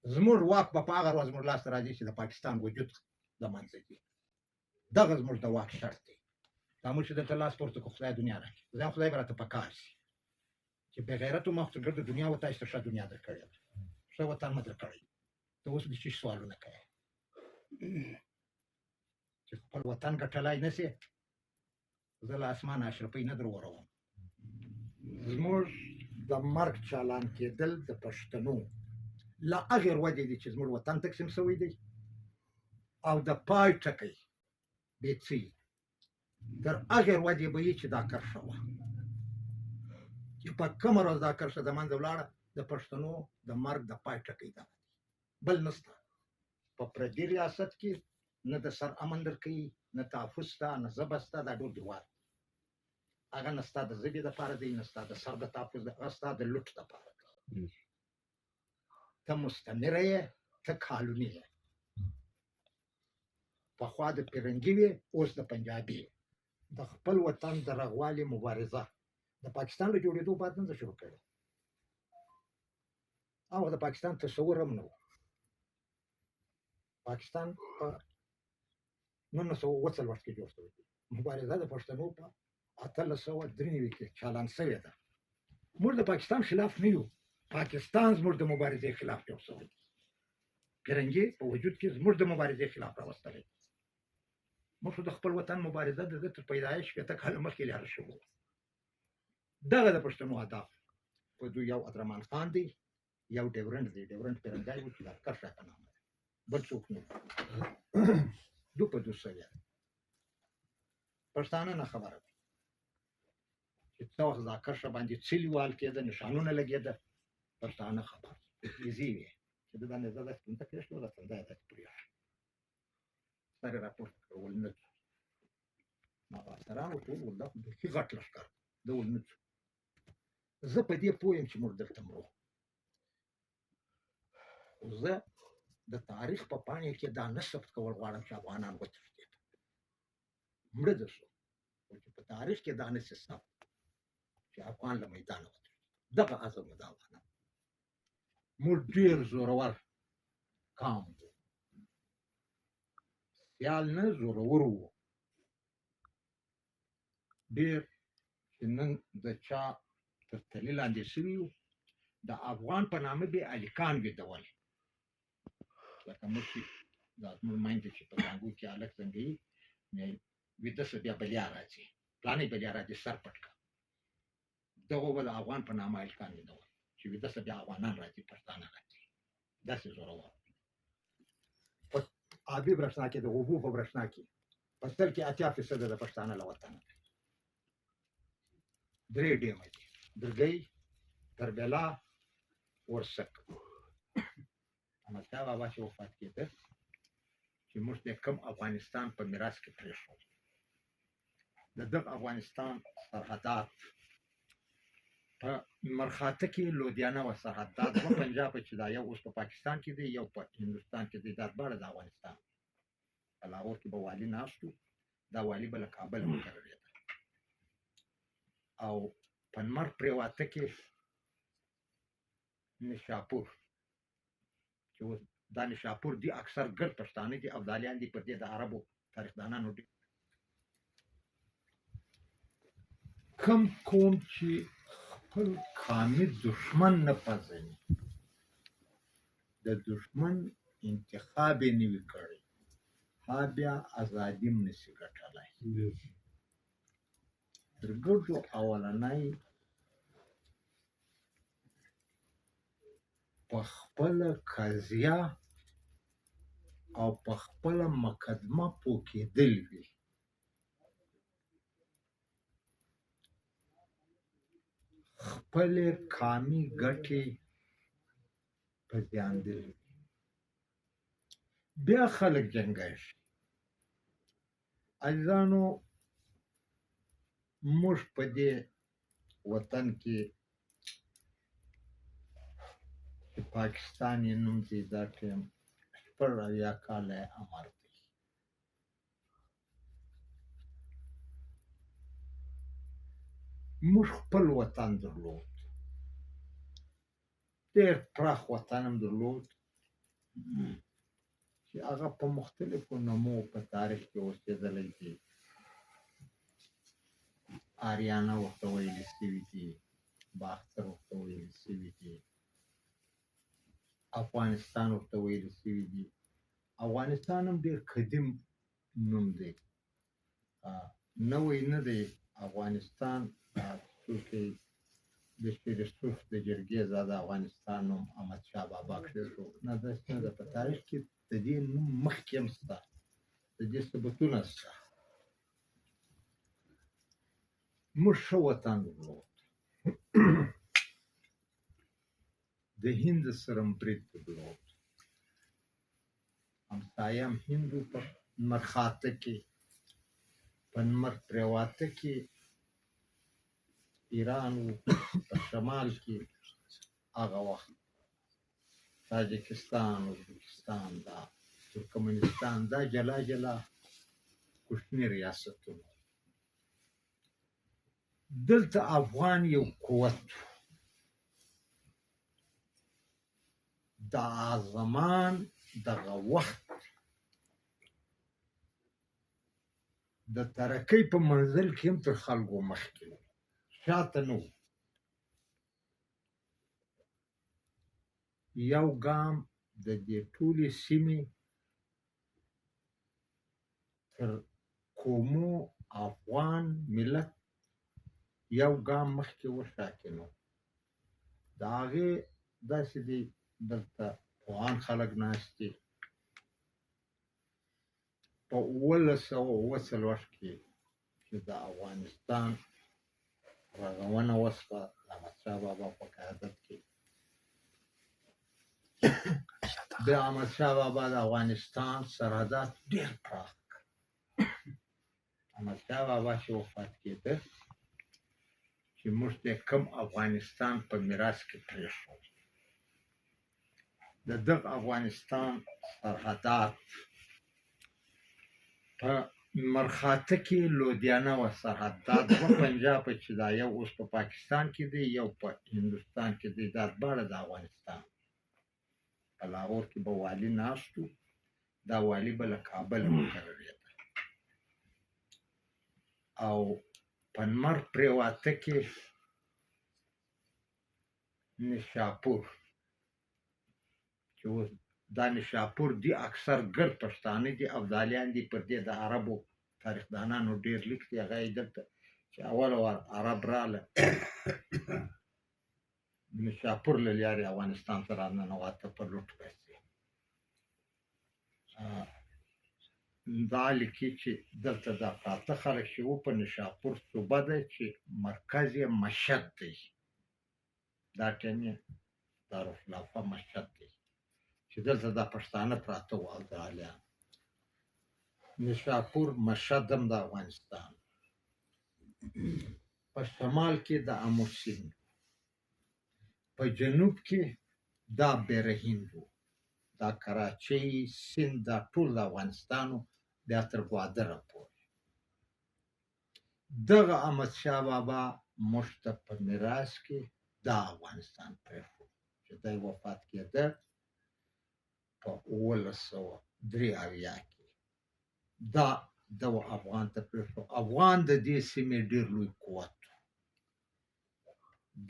زموږ واک به په هغه ورځ زموږ لاسته راځي چې د پاکستان وجود له منځه ځي. دغه زموږ د واک شرط دی. دا موږ چې دلته لاس پورته کړو خدای دنیا راکړي، ځان خدای به راته په کار شي چې بې غیرتو ما خو ګرده دنیا و تاسو ته ښه دنیا درکړې ده، ښه وطن مو درکړی. ته اوس د چی سوالونه کوې چې خپل وطن ګټلی نه سې؟ زه له اسمانه اشرفۍ نه در وروم. زموږ د مرګ چالان کېدل د پښتنو له هغې ودې دي چې زموږ وطن تقسیم شوی دی، او د پای ټکی بې څه یي تر هغې ودې به یي چې دا کرښه وه، چې په کومه ورځ دا کرښه د منځه ولاړه د پښتنو د مرګ د پای ټکی دغه دی، بل نشته. په پردي ریاست کې نه د سر امن درکوي، نه تحفظ شته، نه ژبه شته، دا ډول دیوال هغه نه ستا د ژبې دپاره دی، نه ستا د سر د تحفظ، هغه ستا د لوټ دپاره دی. ته مستمره یې، ته کالوني یې. پخوا د پیرنګي وې، اوس د پنجابي. د خپل وطن د رغوالي مبارزه د پاکستان له جوړېدو بعد نه ده شروع کړې. او د پاکستان تصور هم نه و. پاکستان په 1940 کې جوړ شوی دی. مبارزه د پښتنو په 1893 کې چالان شوې ده. موږ د پاکستان خلاف نه یو، پاکستان زموږ د مبارزې خلاف جوړ شوی دی. پیرنګي په وجود کې زموږ د مبارزې خلاف راوستلی. موږ د خپل وطن مبارزه د ده تر پیدایش 50 کاله مخکې لاره شوې وه. دغه د پښتنو اهداف په دوی یو ادرمان خان دی، یو ډیورنډ دی. ډیورنډ پیرنګی و چې دا کرښه په نامه ده، بل څوک نه. دو په دو سوی ده. پښتانه نه خبره ده چې څه وخت دا کرښه باندې څلي وال کېده، نښانونه لګېده. پښتانه خبر ایزي وې چې د باندې زه داسې پنځه کې شو، دا څنګه یې داسې پرې سر یې راپورته کړ، ول نه ځو. ما افسران ورته وویل دا خو بیخي غټ لښکر ده، ول نه ځو. زه په دې پوه یم چې موږ دلته مرو. خو زه د تاریخ په پاڼې کې دا نه ثبت کول غواړم چې افغانان وتښتېدل، مړه ده شو. خو چې په تاریخ کې دا نه شي ثبت چې افغان له میدانه وتښتېد. دغه عزم و د افغانانو. موږ ډېر زورور قام وو، سیال نه زورور وو ډېر، چې نن د چا تر تلې لاندې شوي وو. د افغان په نامه به هلکان ویدول، لکه موږ چې دا زموږ میندې چې په زانګو کې هلک زنګوي، ویده شه بیا بلیا راځي، پلانې بلیا راځي، سر پټ کړه. دغو به د افغان په نامه هلکان ویدول چې ویده شه بیا افغانان راځي، پښتانه راځي. داسې زورور. په آبي برېښنا کې، د اوبو په برېښنا کې په سل کې 80% د پښتانه له وطنه دی. 3 ډیمه دي: درګۍ، تربیلا، ورسک. احمدشاه بابا چې وفات کېده، چې موږ د کوم افغانستان په میراث کې پرېښود، د دغه افغانستان سرحدات په مرخاته کې لودیانه و سرحد، دا دوه پنجاب چې دا یو اوس په پاکستان کې دی، یو په هندوستان کې دی، دا دواړه د افغانستان. په لاهور کې به والي ناست و، دا والي به له کابل مقررېده. او په نمر پرېواته کې نشاپور، چې اوس دا نشاپور دي، اکثر ګرد پښتانه دي، ابدالیان دي. پر دې د عربو تاریخدانانو دي. کم قوم چې خپل قامي دشمن نه پېژني، د دشمن انتخاب یې نه وي کړی، ها بیا ازادي هم نشي ګټلی. تر ګردو اولنی په خپله قضیه او په خپله مقدمه پوکېدل وي. خپلې قامي ګټې په زیان دل وي. بیا خلک جنګېږي. عزیزانو، موږ په دې وطن کې چې پاکستان یې نوم دی، دا ټیم 80 کاله یې امر دی. موږ خپل وطن درلود، ډېر پراخ وطن هم درلود، چې هغه په مختلفو نومو په تاریخ کې اوسېدلی دي. آریانا ورته ویل سوي دي، باختر ورته ویل سوي دي، افغانستان ورته ویل سوي دي. افغانستان هم ډېر قدیم نوم دی، نوی نه دی. افغانستان څوکې د شیرسرخ د جرګې زاده افغانستان نوم احمدشاه بابا کېښود. نه داسې نه ده، په تاریخ کې د دې نوم مخکې هم شته، د دې ثبوتونه شته. موږ ښه وطن درلود، د هند سره هم برید درلود. همسایه هم هند و، په نمرخاته کې، په نمر پرېواته کې ایران و، په شمال کې هغه وخت تاجکستان، ازبکستان، دا ترکمنستان، دا جلا جلا کوچني ریاستونه. دلته افغان یو قوت و. دا زمان دغه وخت د ترقۍ په منزل کې هم تر خلکو مخکې و، شاته نه و. یو ګام د دې ټولې سیمې تر قومو افغان ملت یو ګام مخکې و، شاته نه و. د هغې داسې دی، دلته افغان خلک ناست دي. په 1947 کې چې د افغانستان رغونه وشوه د احمدشاه بابا په قیادت کې، د احمدشاه بابا د افغانستان سرحدات ډېر پراخ کړل. احمدشاه بابا چې وفات کېده، چې موږ ته کم افغانستان په میراث کې پرېښود. د دغه افغانستان سرحدات په نمرخاته کې لودیانه و سرحد، دا دوه پنجابه چې دا یو اوس په پاکستان کې دی، یو په هندوستان کې دی، دا دواړه د افغانستان. په لاهور کې به والي ناست و، دا والي به له کابله مقررېده. او په نمر پرېواته کې نشاپور، چې اوس دا نشاپور دی، اکثر ګرد پښتانه دي، ابدالیان دي. پر دې د عربو تاریخدانانو ډېر لیک دی، هغه یې دلته چې اوله وار عرب راله نشاپور له لارې افغانستان ته راننوته په لوټ پیسې. دا لیکي چې دلته دا پراته خلک چې وو په نشاپور صوبه ده چې مرکز یې مشهد دی، دا ټیم یې دارالخلافه مشهد دی، چې دلته دا پښتانه پراته وو ابدالیان. نشاپور مشهد هم د افغانستان. په شمال کې د امو سیند، په جنوب کې دا بیرهند و، دا کراچۍ سیند، دا ټول د افغانستان و، بیا تر ګوادره پورې. دغه احمدشاه بابا موږ ته په میراث کې دا افغانستان پرېښود، چې دی وفات کېده په 1983 کې. دا دغه افغان ته پرېښود. افغان د دې سیمې ډېر لوی قوت و.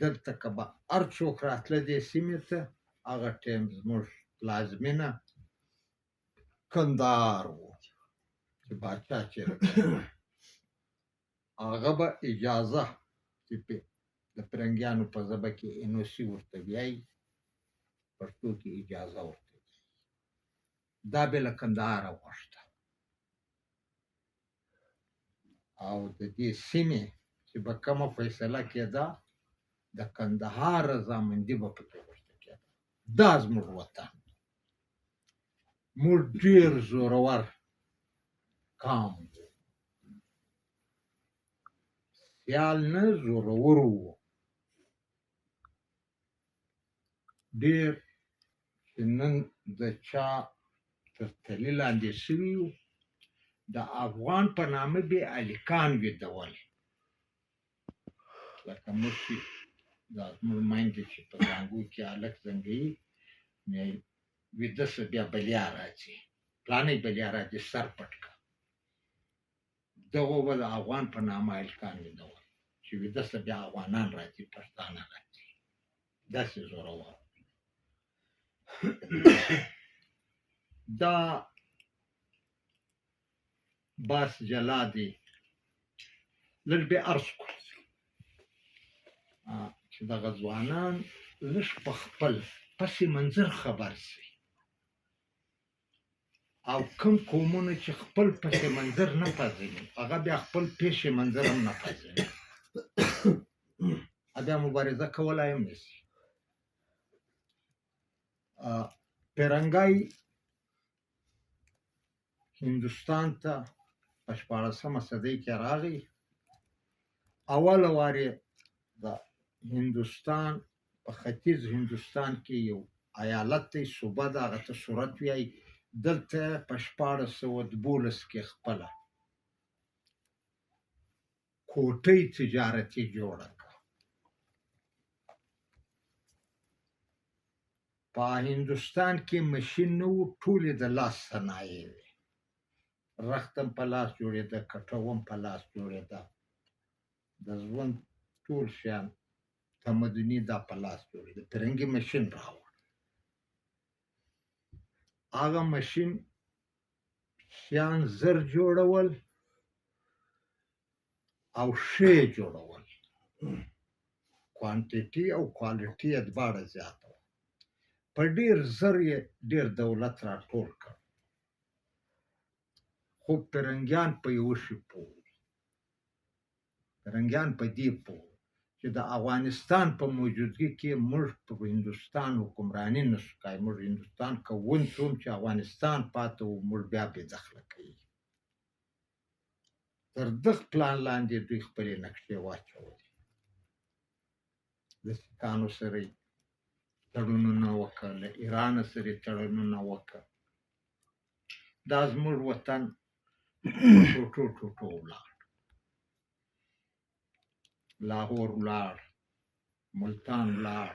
دلته که به هر څوک راتله دې سیمې ته، هغه ټیم زموږ پلازمینه کندهار و، چې پاچا چېرته هغه به اجازه چې د پرنګیانو په ژبه کې NOC ورته وایي، پښتو کې اجازه ورته وایي. دا به له کندهاره غوښته. او د دې سیمې چې به کومه فیصله کېده، د کندهار رضامندي به پکې غوښته کېده. دا زموږ وطن. موږ ډېر زورور قام وو، سیال نه، زورور وو. ډېر چې نن د چا تر تلي لاندې شوي وو، د افغان په نامه به هلکان ویدول. لکه موږ چې دا زموږ میندې چې په زانګو کې هلک زنګوي، ویده شه بیا بلیا راځي پلانې بلیا راځي سر پټ کړه دغه به د افغان په نامه الکان ویده چې ویده شه بیا افغانان راځي پښتانه راځي داسې زورور دا باس جلا دی لږ بیا عرض کړو چې دغه ځوانان لږ په خپل پس منظر خبر شي او کوم قومونه چې خپل پس منظر نه پېژني هغه بیا خپل پیش منظر هم نه پېژني بیا مبارزه کولای هم نشي پیرنګای هندوستان ته په 14مه صدۍ کې راغی اول وارې د هندوستان په ختیځ هندوستان کې یو ایالت دی صوبه ده هغه ته صورت وایي دلته په 1412 کې خپله کوټۍ تجارتي جوړه کړه په هندوستان کې مشین نه و ټولې د لاس صنایع وې رختم په لاس جوړېده کټوم په لاس جوړېده د ژوند ټول شیان تمدني دا په لاس جوړېده فرنګي مشین راوړ هغه مشین شیان زر جوړول او شی جوړول کوانټیټي او کوالټي یې دواړه زیاته وه په ډېر زر یې ډېر دولت راټول کړ خو فرنګیان په یوه شي پوه فرنګیان په دې پوه چې د افغانستان په موجودګۍ کې موږ په هندوستان حکمراني نشو کولی موږ هندوستان کوون څوم چې افغانستان پاته و موږ بیا بې دخله کوي تر دغه پلان لاندې دوی خپلې نقشې واچولې د سیکانو سره یې تړونونه وکړه له ایران سره یې تړونونه وکړه دا زموږ وطن ټوټو ټوټو ولاړ لاهور ولاړ ملتان ولاړ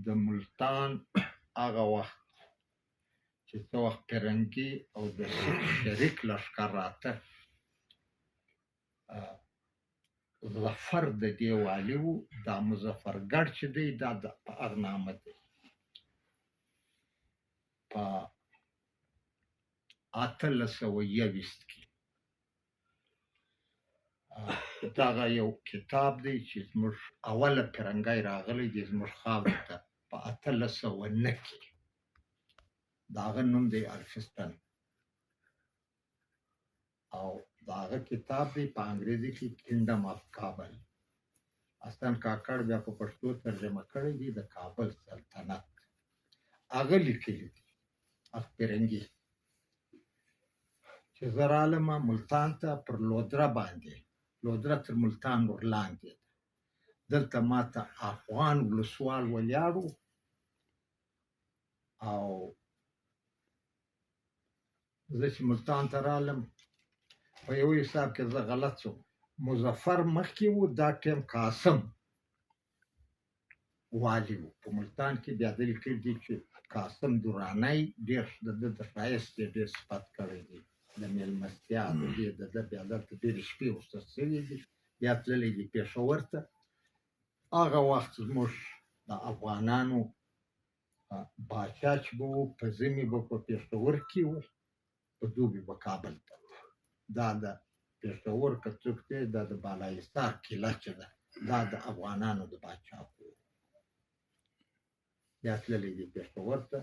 د ملتان هغه وخت چې څه وخت فرنګي او د شریک لښکر راته ظفر د دې والي و دا مظفرګړ چې دی دا په هغه نامه دی په 1821 کې دغه یو کتاب دی چې زموږ اوله فرنګی راغلی دی زموږ خاورې ته په 1809 کې د هغه نوم دی الفستن او د هغه کتاب دی په انګریزي کې کینګډم آف کابل حسن کاکړ بیا په پښتو ترجمه کړی دی د کابل سلطنت هغه لیکلی دی فرنګي چې زه رالمه ملتان ته پر لودره باندې لودره تر ملتان ورلاندې دلته ماته افغان ولسوال ولیاړو او زه چې ملتان ته رالم په یو حساب کې زه غلط شوم مظفر مخکې و دا ټیم قاسم والي و په ملتان کې بیا د لیکل دي چې قاسم درانی ډېر د ښایست یې ډېر صفت کړی دی د مېلمستیا د دې د ده بیا دلته ډېرې شپې ورته شوي دي بیا تللی دی پېښور ته هغه وخت زموږ د افغانانو باچا چې به و په ژمي به په پېښور کې و په دوبي به کابل ته دا د پېښور که څوک دی دا د بالایستار کیله چې ده دا د افغانانو د باچا و بیا تللی دی پېښور ته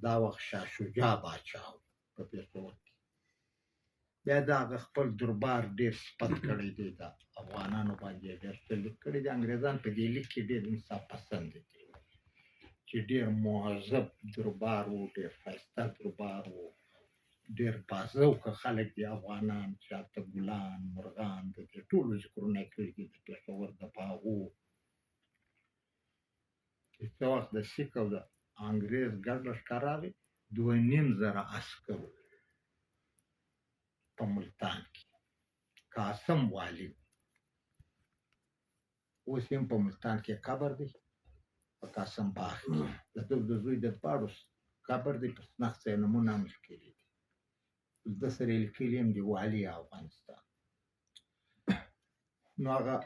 دا وخت شاه شجاع باچا و په پېښور کې بیا د هغه خپل دربار ډېر صفت کړی دی د افغانانو باندې ډېر څه لیک کړي دي انګریزان په دې لیک کې ډېر انصاف پسند دي چې ډېر مهذب دربار و ډېر ښایسته دربار و ډېر باذوقه خلک دي افغانان چې هلته ګلان مرغان د دې ټولو ذکرونه یې کړي دي د پېښور د باغو چې څه وخت د سیک او د انګریز ګډ لښکر راغی 2500 عسکر په ملتان کې قاسم والي اوس هم په ملتان کې قبر دی په قاسم باغ کې د ده د زوی د دواړو قبر دی په شنخته یې نومونه هم لیکلي دي ده سره یې لیکلي هم دي والي افغانستان نو هغه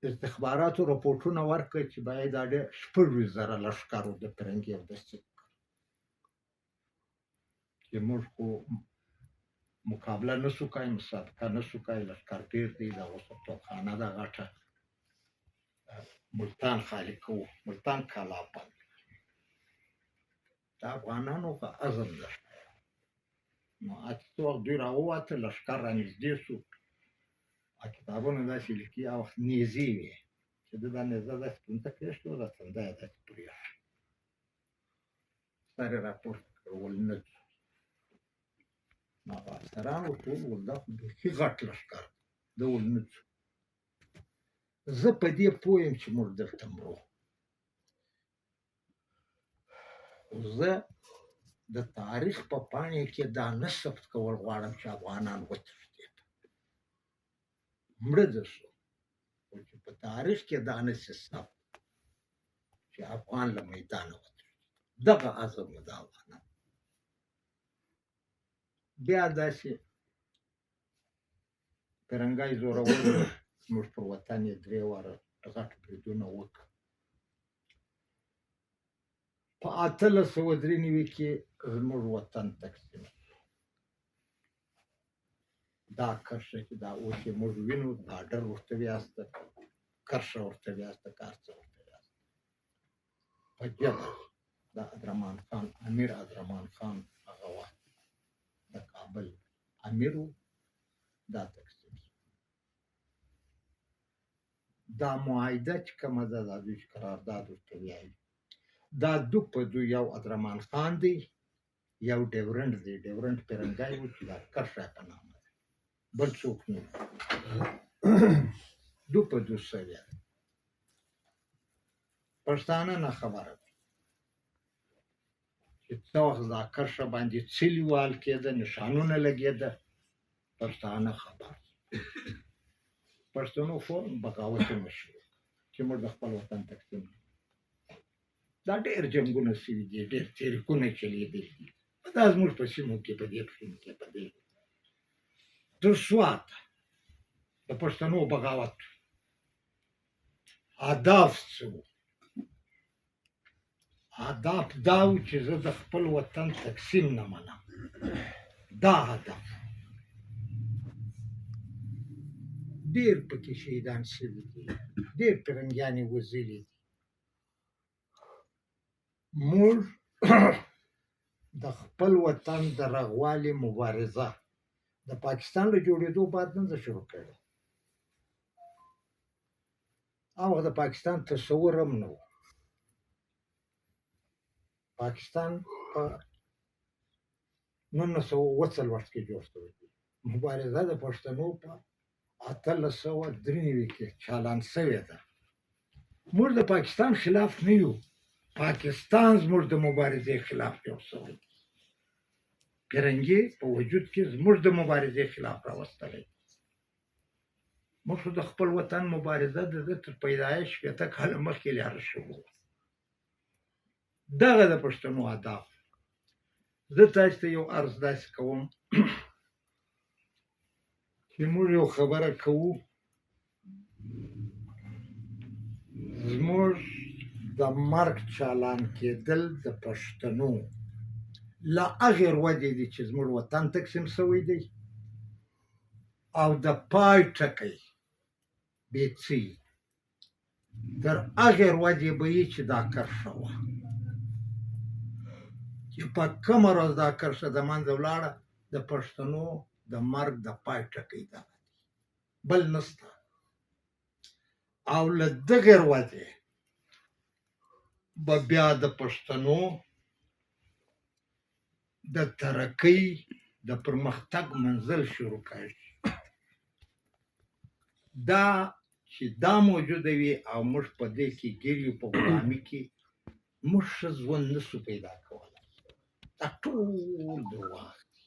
استخباراتو رپورټونه ورکړل چې باید دا 40,000 لښکر د فرنګي او د سیک چې موږ خو مقابله نسو کوي مسابقه نسو کوي لښکر ډېر دی دا اوس توپخانه ده غټه ملتان خالي کوو ملتان کالا بند د افغانانو په عزم ده نو اتې وخت دوی راووته لښکر رانږدې سو کتابونه داسې لیکي هغه وخت نیزې وې چې ده دا نیزه داسې پونته کېښته وه دا تنده یې داسې پرېښه سر یې راپورته کړ ول نه ځو نو هغه افسران ورته وویل ول دا خو بیخي غټ لښکر ده ول نه ځو زه په دې پوه یم چې موږ دلته مرو زه د تاریخ په پاڼې کې دا نه ثبت کول غواړم چې افغانان وتښتېدل مړه ده شو خو چې په تاریخ کې دا نه شي ثبت چې افغان له میدانه وتښتېد دغه عزم و د افغانان بیا داسې پرنګی زورور زموږ پر وطن یې 3 واره غټ بریدونه وکړه په 1893 کې زموږ وطن تقسیم شو دا کرښه چې دا اوس یې موږ وینو باډر ورته ویاسته کرښه ورته ویاسته کارڅه ورته ویاسته په جبر د ادرمان خان امیر ادرمان خان هغه وخت د کابل امیر و دا تقسیم شو دا معاهده چې کومه ده دا دوی چې قرارداد ورته وایي دا دو په دو یو ادرمان خان دی یو ډیورنډ دی ډیورنډ پرنګی و چې دا کرښه په نامه ده بل څوک نه دو په دو سوی پښتانه نه خبره ده چې څه وخت دا کرښه باندې څلي وال کېده نښانونه لګېده پښتانه خبر پښتنو فورم بغاوتونه شروع چې موږ د خپل وطن تقسیم دا ډېر جنګونه شوي دي ډېر تحریکونه چلېدلي دي دا زموږ په سیمو کې په دې سیمو کې په دې تر سوات د پښتنو بغاوت اهداف څه وو هدف دا و چې زه د خپل وطن تقسیم نه منم دا هدف ډېر پکې شهیدان شوي دي ډېر پرنګیان یې وژلي دي موږ د خپل وطن د رغوالي مبارزه د پاکستان له جوړېدو بعد نه ده شروع کړې هغه د پاکستان تصور هم نه و پاکستان په 1940 کې جوړ شوی دی مبارزه د پښتنو په 1893 کې چالان شوې ده موږ د پاکستان خلاف نه یو پاکستان زموږ د مبارزې خلاف جوړ شوی دی پرنګي په وجود کې زموږ د مبارزې خلاف راوستلی موږ د خپل وطن مبارزه د ده تر پیدایش 50 کاله مخکې لیاره شوې دغه د پښتنو اهداف زه تاسو ته یو عرض داسې کوم چې موږ یو خبره کوو زموږ د مرګ چالان کېدل د پښتنو له هغې ودې دي چې زموږ وطن تقسیم شوی دی او د پای ټکی بې څه تر هغې ودې به یي چې دا کرښه وه چې په کومه ورځ دا کرښه د منځه ولاړه د پښتنو د مرګ د پای ټکی دغه دی بل نشته او له دغې ودې به بیا د پښتنو د ترقۍ د پرمختګ منزل شروع کېږي دا چې دا موجوده وي او موږ په دې کې ګیر یو په غلامي کې موږ ښه ژوند نشو پیدا کولی دا ټول درواغ دي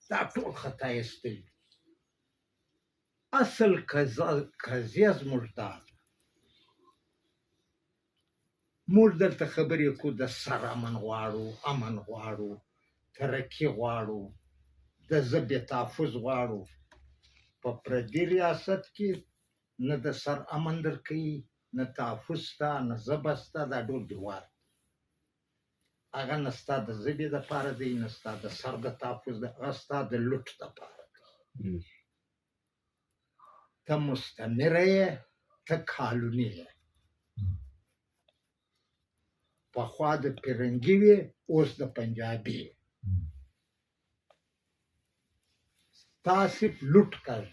دا ټول خطا ایستل اصل قضیه زموږ دا ده موږ دلته خبرې کوو د سر امن غواړو، امن غواړو، ترقي غواړو، د ژبې تحفظ غواړو. په پردي ریاست کې نه د سر امن درکوي، نه تحفظ شته، نه ژبه شته، دا ډول دیوال. هغه نه ستا د ژبې دپاره دی، نه ستا د سر د تحفظ دی، هغه ستا د لوټ دپاره دی. ته مستعمره یې، ته کالوني یې. پخوا د فرنګي وې، اوس د پنجابي یې. ستا صرف لوټ کوي،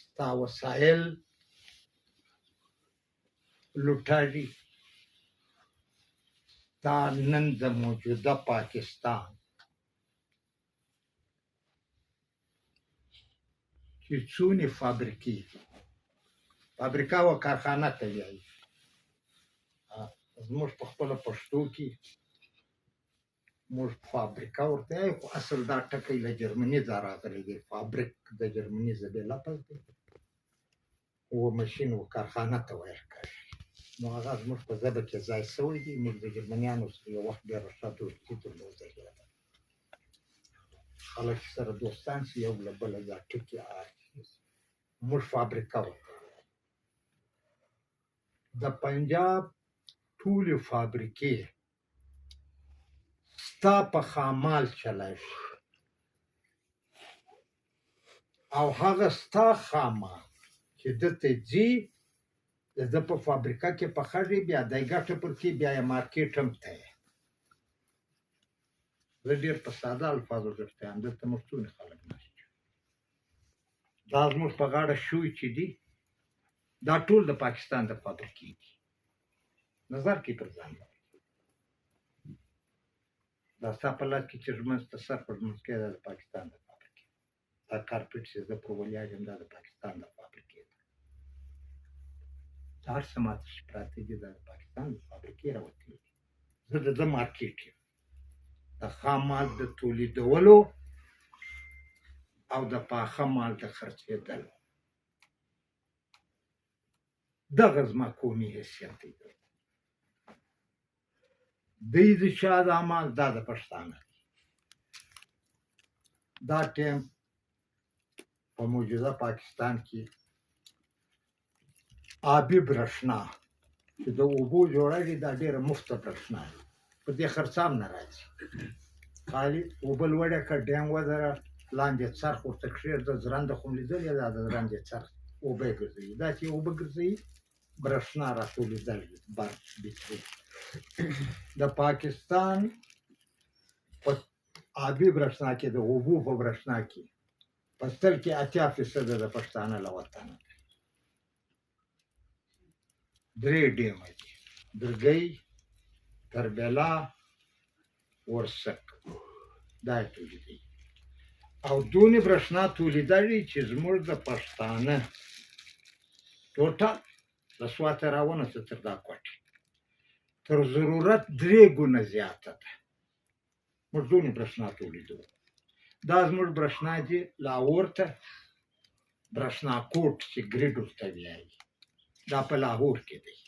ستا وسایل لوټاږي. ستا نن د موجوده پاکستان چې څونې فابریکې دي، فابریکه او کارخانه ته وایي. زموږ په خپله پښتو کې موږ فابریکه ورته وایو، خو اصل دا ټکی له جرمني ځای راغلی دی. فابریک د جرمني ژبې لفظ دی، و ماشین و کارخانه ته ویل کېږي. نو هغه زموږ په ژبه کې ځای شوی دی. موږ د جرمنیانو سره یو وخت ډېره ښه دوستي درلوده. خلک سره دوستان شي، یو له بله دا ټکي اخلي. موږ فابریکه ورته وایو. د پنجاب ټولې فابریکې ستا په خامال چلېږي، او هغه ستا خامال چې دته ځي، د ده په فابریکه کې پخېږي، بیا دی ګټه پر کې، بیا یې مارکېټ هم ته یې. زه ډېر په ساده الفاظو درته وایم، دلته موږ څونه خلک ناست یو. دا زموږ په غاړه شوي چې دي، دا ټول د پاکستان د فابریکې دي. نظر کې پر ځان دا ستا په لاس کې چې ژمنځ ته سر پر ژمنځ کې، دا د پاکستان د فابریکې. دا کارپېټ چې زه پر ولیاږم، دا د پاکستان د فابریکې ده. دا هر څه ماته چې پراته دي، دا د پاکستان د فابریکې راوتلي دي. زه د ده مارکېټ یم. د خام مال د تولیدولو او د پاخه مال د خرڅېدلو. دغه زما قومي حیثیت دی. دی د چا د عمل، دا د پښتانه دی. دا ټیم په موجوده پاکستان کې آبي برېښنا چې د اوبو جوړېږي، دا ډېره مفته برېښنا ده، په دې خرڅ هم نه راځي. خالي اوبه لوړې کړه، ډیم ودره، لاندې څرخ ورته کښېږده. ځرنده خو مې لیدلې ده، د ځرندې څرخ اوبه یې ګرځوي. داسې اوبه ګرځوي، برېښنا راټولېدلې برق بجلي. د پاکستان په آبي برېښنا کې، د اوبو په برېښنا کې په سل کې 80% د پښتانه له وطنه دی. 3 ډیمه دي: درګۍ، تربیلا، ورسک. دا یې تولیدوي. او دونې برېښنا تولیدوي چې زموږ د پښتانه ټوټل له سواته راونیسه تر دا کوټې تر ضرورت 3 ګونه زیاته ده. موږ دونې برېښنا تولیدوو. دا زموږ برېښنا دي لاهور ته، برېښنا کوټ چې ګریډ ورته وایي، دا په لاهور کې دی.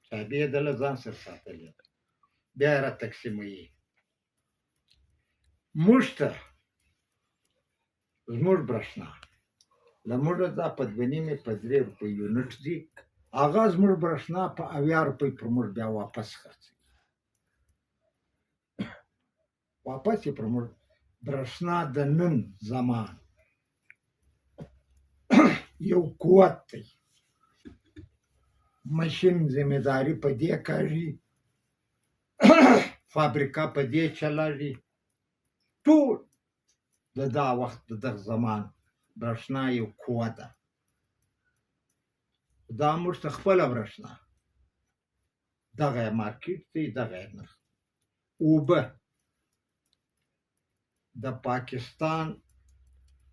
چابې یې ده له ځان سره ساتلې ده، بیا یې را تقسیموي. موږ ته زموږ برېښنا له موږه دا په 2.5 په 3 روپۍ یونټ دي. هغه زموږ برېښنا په 80 روپۍ پر موږ بیا واپس خرڅوي. واپس یې پر موږ برېښنا د نن زمان یو قوت دی. ماشین ذمہداري په دې کوي، فابریکه په دې چلېږي. ټول د دا وخت د دغه زمان برېښنا یو قوت ده. دا موږ ته خپله برېښنا، دغه یې مارکېټ دی، دغه یې نرخ. اوبه د پاکستان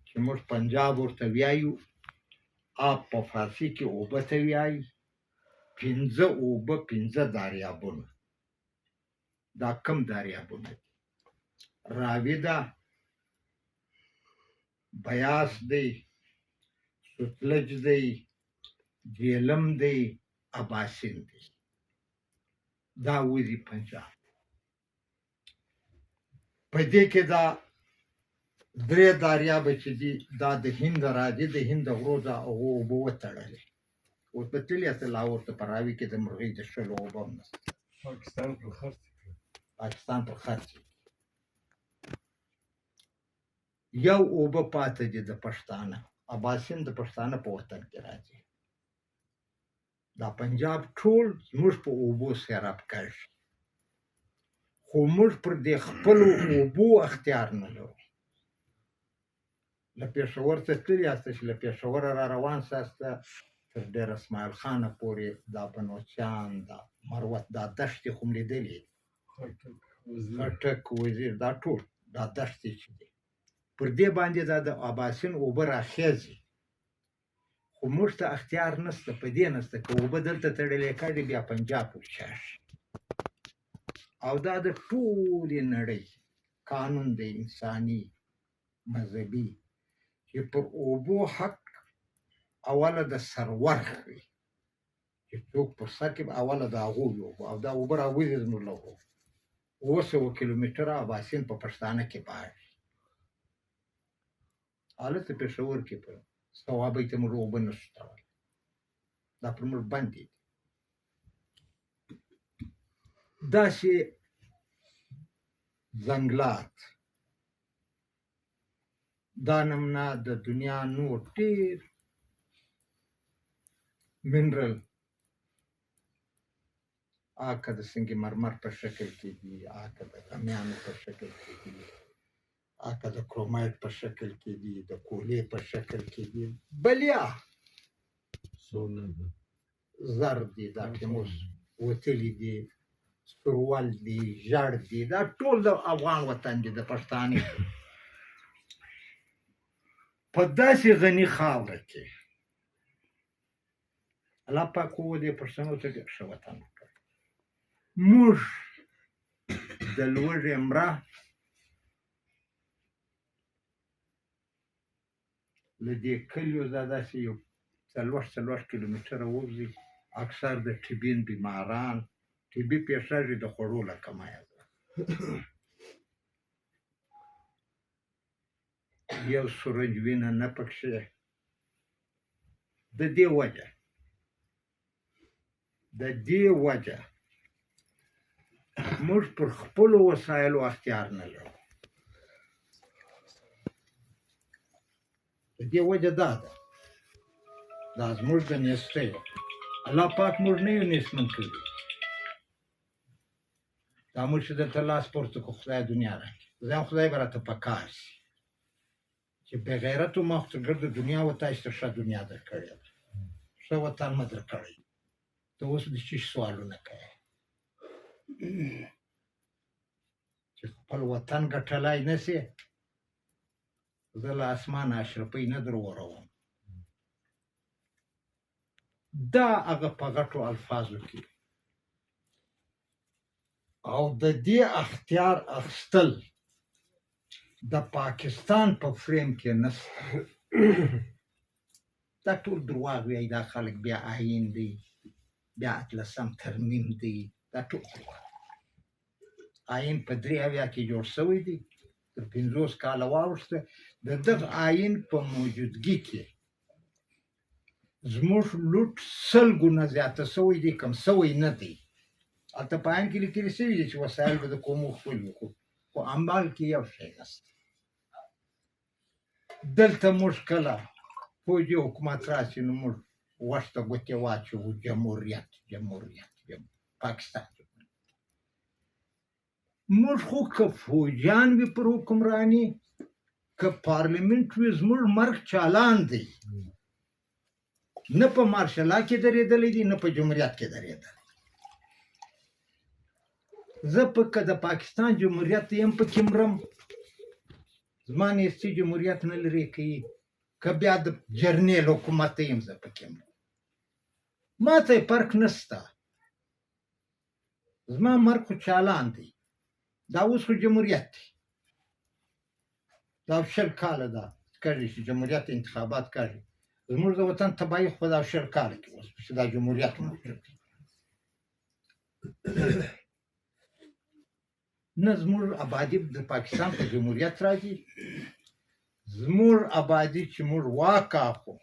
چې موږ پنجاب ورته وایو، آب په فارسي کې اوبه ته وایي. 5 اوبه، 5 دریابونه. دا کم دریابونه دي؟ راوي ده، بیاس دی، ستلج دی، جیلم دی، اباسین دی. دا وځي پنجاب په دې کې دا درې دریابه چې دي دا د هند راځي د هند د غرو دا هغو اوبه وتړلې اوس به تللي یاست لاهور ته په راوي کې د مرغۍ د شلو اوبه هم نشته پاکستان پر خرڅ کړ پاکستان پر خرڅ یو اوبه پاتې دي د پښتانه اباسین د پښتانه په وطن کې راځي دا پنجاب ټول زموږ په اوبو سیراب کړي خو موږ پر دې خپلو اوبو اختیار نه لرو له پېښور څخه تللي یاست چې له پېښوره را روان ساست تر ډېر اسماعیل خانه پورې دا بنوچیان دا مروت دا دښتې خو م لیدلې خټک وزیر دا ټول دا دښتې چې دي پر دې باندې دا د اباسین اوبه راخېځي خو موږ ته اختیار نشته په دې نشته که اوبه دلته تړلې کړي بیا پنجاب ورچاشي او دا د ټولې نړۍ قانون دی انساني مذهبي چې پر اوبو حق اوله د سرور وي چې څوک پر سر کې اوله د هغوی اوبه او دا اوبه راوځي زموږ له غرو 700 کیلومتره اباسین په پښتانه کې باړي هلته پېښور کې په صوابۍ ته موږ اوبه نشو تړلی دا پر موږ بند دي داسې ځنګلات دا نمونه د دنیا نور ډېر منرل که د سنگ مرمر په شکل کې دي که د غمیانو په شکل کې دي که د کرومایټ په شکل کې دي د کولې په شکل کې دي بلیا زر دي دا ټیموس وتلي دي سرول دي ژړ دي دا ټول د افغان وطن دي د پښتانه په داسې غني خاوره کې الله پاک دې پښتنو ته ډېر ښه وطن وکړي موږ د لوږې مړه له دې کلیو دا داسې یو 40 کیلومتره ووځي اکثر د ټبین بیماران ټبي پیښیږي د خوړو له کمایه یو سورج وینه نه پکښې د دې وجه موږ پر خپلو وسایلو اختیار نه لرو د دې وجه دا ده دا زموږ د نیستۍ الله پاک موږ نه یو نیستمن کړي دا موږ چې دلته لاس پورته کړو خدای دنیا راکړي زه خدای به راته په کار شي چې بغیرتو ما خو ګرد دنیا و تاسو ته ښه دنیا درکړې ده ښه وطن مې درکړی ته اوس د څه سوالونه کوې چې خپل وطن ګټلی نه سې زه له اسمانه اشرفۍ نه در وروم دا هغه په غټو الفاظو کې او د دې اختیار اخیستل د پاکستان په فریم کې نشته دا ټول درواغ وایي دا خلک بیا آیین دی بیا 18 ترمیم دی دا ټول درواغ آیین په 83 کې جوړ شوی دی تر 50 کاله واوښته د دغه آیین په موجودګي کې زموږ لوټ 100 ګونه زیاته شوی دی کم شوی نه دی هلته په آیین کې لیکلي شوي دي چې وسایل به د قومو خپل وي خو عمل کې یو شی نشته دلته موږ کله پوجي حکومت راشي نو موږ غوږ ته ګوتې واچوو جمهوریت پاکستان موږ خو که فوجیان وي پر حکمراني که پارلیمنټ وي زموږ مرګ چالان دی نه په مارشلا کې درېدلی دی نه په جمهوریت کې درېدلی زه که د پاکستان جمهوریت یم پکې مرم زما نیستي جمهوریت نه لرې کوي که بیا د جرنیل حکومت یم زه پکې مرم ما ته یې فرق نشته زما مرګ خو چالان دی دا اوس خو جمهوریت دی دا 20 کاله ده کړي چې جمهوریت انتخابات کړي زموږ د وطن تباهي خو دا 20 کاله کې اوس چې دا جمهوریت موجود دی نه زموږ آبادي د پاکستان په جمهوریت راځي، زموږ آبادي چې موږ واک اخلو،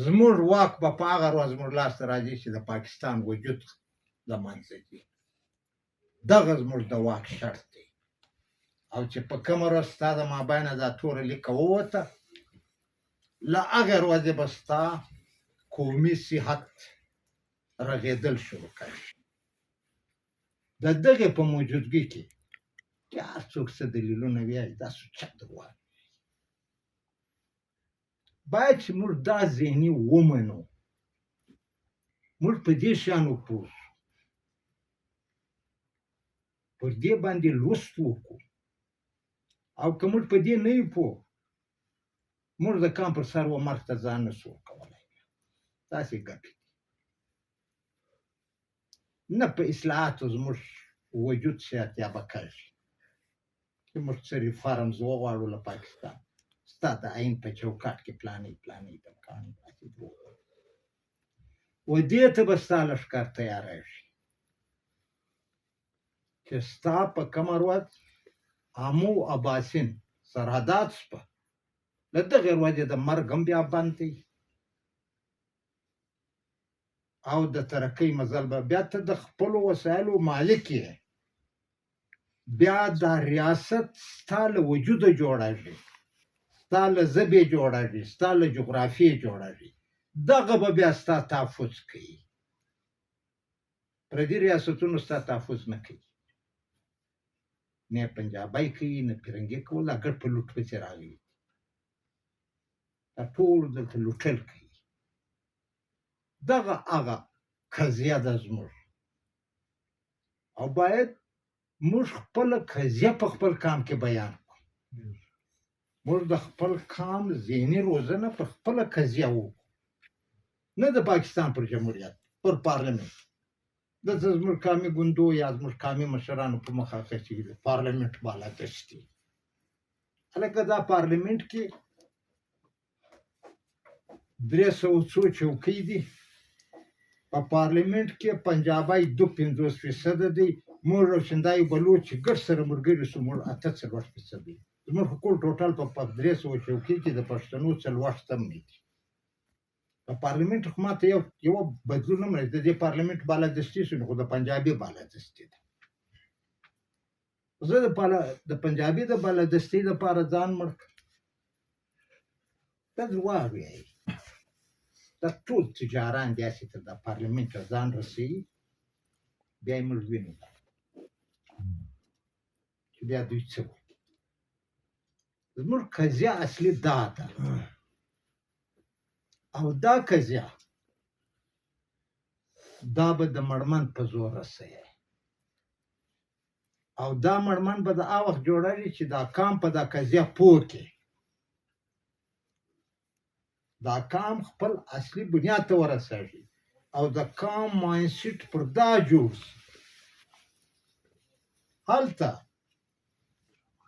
زموږ واک به په هغه ورځ زموږ لاسته راځي چې د پاکستان وجود له منځه ځي. دغه زموږ د واک شرط دی. او چې په کومه ورځ ستا د مابینه دا توره لیکه ووته، له هغې ورځې به ستا قومي صحت رغېدل شروع کوي. د دغې په موجودګۍ کې چې هر څوک څه دلیلونه وایي، دا سوچه درواغ دي. باید چې موږ دا ذهني ومنو، موږ په دې شیانو پوه شو، پر دې باندې لوست وکړو. او که موږ په دې نه یو پوه، موږ د کام پر سر و مرګ ته ځان نه شو کولی. داسې ګټې نه په اصلاحاتو زموږ وجود صحتیابه کېږي چې موږ څه ریفارمز وغواړو له پاکستان. ستا د عین په چوکاټ کې پلانې دمکانې داسې وغواړو، و دې ته به ستا لښکر تیارېږي چې ستا په کومه ورځ آمو اباسین سرحدات شپه، له دغې ورځې د مرګ هم بیا بند دی، او د ترقۍ مزل به بیا ته د خپلو وسایلو مالک یې. بیا دا ریاست ستا له وجوده جوړېږي، ستا له ژبې جوړېږي، ستا له جغرافیې جوړېږي. دغه به بیا ستا تحفظ کوي. پردي ریاستونو ستا تحفظ نه کوي، نه یې پنجابی کوي، نه فرنګي کول. دا ګډ په لوټ پسې راغلي، دا ټول دلته لوټل کوي. دغه هغه قضیه ده زموږ، او باید موږ خپله قضیه په خپل کام کې بیان کړو. موږ د خپل کام ذهني روزنه په خپله قضیه وکړو، نه د پاکستان پر جمهوریت، پر پارلمنت. دلته زموږ قامي ګوندو یا زموږ قامي مشرانو په مخه اخیستي د پارلمنت بالادستي. هلکه دا پارلمنت کې 300 چوکۍ دي. په پارلمنت کې پنجابی 52% دی، موږ او سندایو بلوچ چې ګډ سره ملګري شو موږ 48% دی. زموږ ټول ټوټل په 300 چوکۍ کې د پښتنو 40 هم نه دي. په پارلمنت خو ماته یو بدلون هم راځي. د دې پارلمنت بالادستي شو، خو د پنجابي بالادستي ده. زه د پنجابي د بالادستي دپاره ځان مړ کړم. دا درواغ وایي. دا ټول تجاران داسې تر د پارلمنت ته ځان رسوي، بیا یې موږ وینو چې بیا دوی څه وکړي. زموږ قضیه اصلي دا ده، او دا قضیه دا به د مړمن په زور رسوي. او دا مړمن به د هغه وخت جوړوي چې دا قام په دا قضیه پوه کړي، دا قام خپل اصلي بنیاد ته ورسېږي، او د قام مایندسیټ پر دا جوړ شي. هلته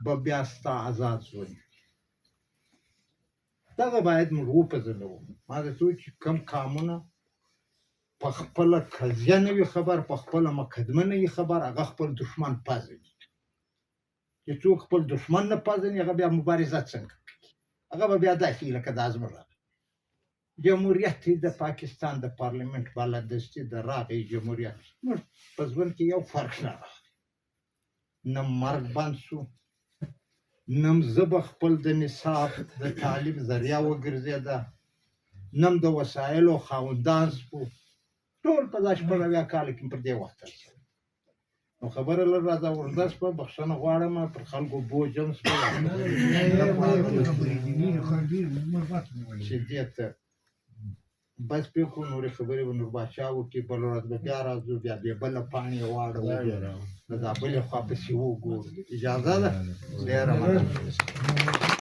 به بیا ستا آزاد ژوند وي. دغه باید موږ وپېژنو. ما درته وویل چې کوم قامونه په خپله قضیه نه وي خبر، په خپله مقدمه نه وي خبر، هغه خپل دښمن پېژني. چې څوک خپل دښمن نه پېژني، هغه بیا مبارزه څنګه کوي؟ هغه به بیا داسې وي لکه دا زموږ جمهوریت د پاکستان د پارلمنت بالادستي د راغی جمهوریت. موږ په ژوند کې یو فرق نه راغلی. نه مرګ بند شو، نه ژبه خپل د نصاب د تعلیم ذریعه وګرځېده، نه د وسایلو خاوندان شو. ټول په دا 80 کاله کې پر دې وخت رسېدل. نو خبره لږ راته ورده شوه، بخښنه غواړم، پر خلکو بوج هم شوه چې دې ته بس پرېښو. نورې خبرې به نوربادشاه وکړي، بله ورځ به بیا راځو، بیا بې بله پاڼې واړوو، د دا بلې خوا پسې وګورو. اجازه ده؟ ډېره مننه.